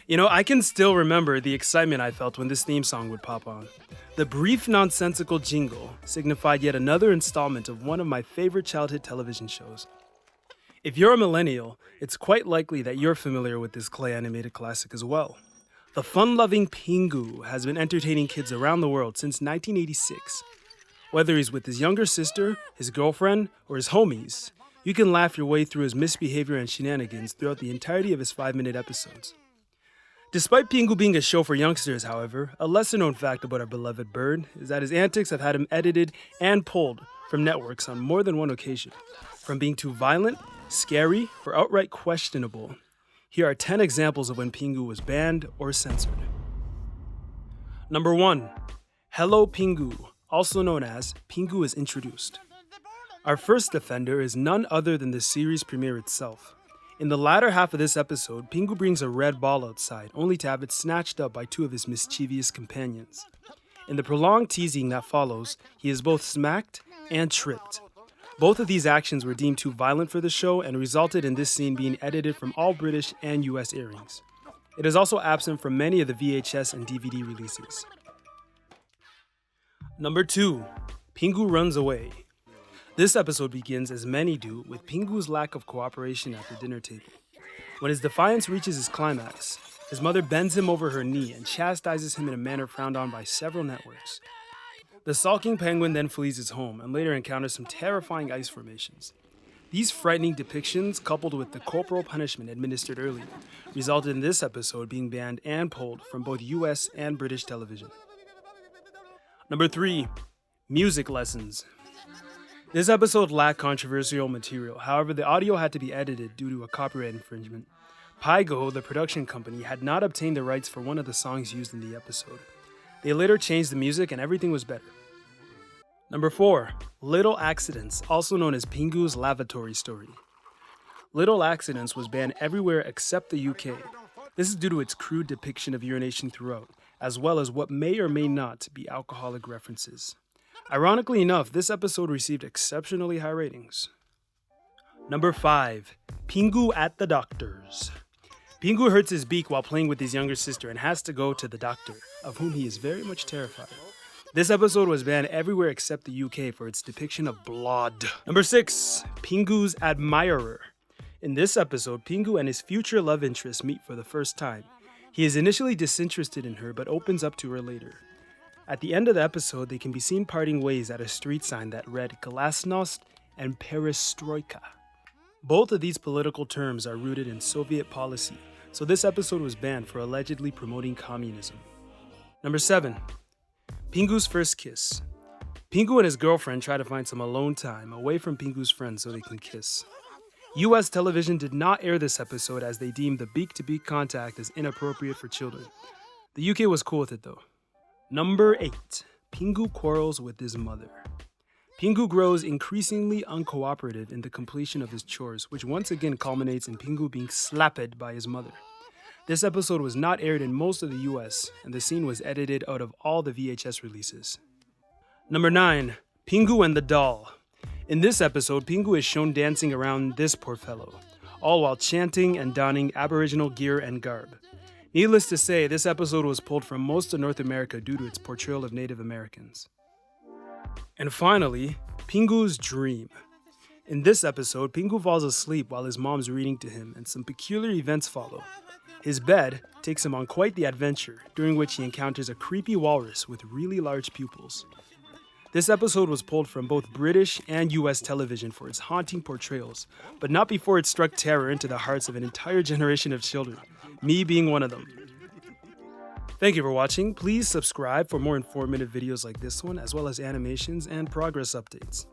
I can still remember the excitement I felt when this theme song would pop on. The brief, nonsensical jingle signified yet another installment of one of my favorite childhood television shows. If you're a millennial, it's quite likely that you're familiar with this clay animated classic as well. The fun-loving Pingu has been entertaining kids around the world since 1986. Whether he's with his younger sister, his girlfriend, or his homies, you can laugh your way through his misbehavior and shenanigans throughout the entirety of his 5-minute episodes. Despite Pingu being a show for youngsters, however, a lesser-known fact about our beloved bird is that his antics have had him edited and pulled from networks on more than one occasion. From being too violent, scary, or outright questionable, here are 10 examples of when Pingu was banned or censored. Number 1. Hello Pingu, also known as Pingu is Introduced. Our first offender is none other than the series premiere itself. In the latter half of this episode, Pingu brings a red ball outside, only to have it snatched up by 2 of his mischievous companions. In the prolonged teasing that follows, he is both smacked and tripped. Both of these actions were deemed too violent for the show and resulted in this scene being edited from all British and US airings. It is also absent from many of the VHS and DVD releases. Number 2. Pingu runs away. This episode begins, as many do, with Pingu's lack of cooperation at the dinner table. When his defiance reaches its climax, his mother bends him over her knee and chastises him in a manner frowned on by several networks. The sulking penguin then flees his home and later encounters some terrifying ice formations. These frightening depictions, coupled with the corporal punishment administered earlier, resulted in this episode being banned and pulled from both US and British television. Number 3. Music lessons. This episode lacked controversial material, however the audio had to be edited due to a copyright infringement. Pingu, the production company, had not obtained the rights for one of the songs used in the episode. They later changed the music and everything was better. Number 4. Little Accidents, also known as Pingu's lavatory story. Little Accidents was banned everywhere except the UK. This is due to its crude depiction of urination throughout, as well as what may or may not be alcoholic references. Ironically enough, this episode received exceptionally high ratings. Number 5. Pingu at the doctor's. Pingu hurts his beak while playing with his younger sister and has to go to the doctor, of whom he is very much terrified. This episode was banned everywhere except the UK for its depiction of blood. Number 6. Pingus Admirer. In this episode, Pingu and his future love interest meet for the first time. He is initially disinterested in her but opens up to her later. At the end of the episode, they can be seen parting ways at a street sign that read Glasnost and Perestroika. Both of these political terms are rooted in Soviet policy, so this episode was banned for allegedly promoting communism. Number 7. Pingu's first kiss. Pingu and his girlfriend try to find some alone time away from Pingu's friends so they can kiss. US television did not air this episode as they deemed the beak-to-beak contact as inappropriate for children. The UK was cool with it though. Number 8. Pingu quarrels with his mother. Pingu grows increasingly uncooperative in the completion of his chores, which once again culminates in Pingu being slapped by his mother. This episode was not aired in most of the US, and the scene was edited out of all the VHS releases. Number 9. Pingu and the doll. In this episode, Pingu is shown dancing around this poor fellow, all while chanting and donning Aboriginal gear and garb. Needless to say, this episode was pulled from most of North America due to its portrayal of Native Americans. And finally, Pingu's Dream. In this episode, Pingu falls asleep while his mom's reading to him, and some peculiar events follow. His bed takes him on quite the adventure, during which he encounters a creepy walrus with really large pupils. This episode was pulled from both British and US television for its haunting portrayals, but not before it struck terror into the hearts of an entire generation of children, me being one of them. Thank you for watching. Please subscribe for more informative videos like this one, as well as animations and progress updates.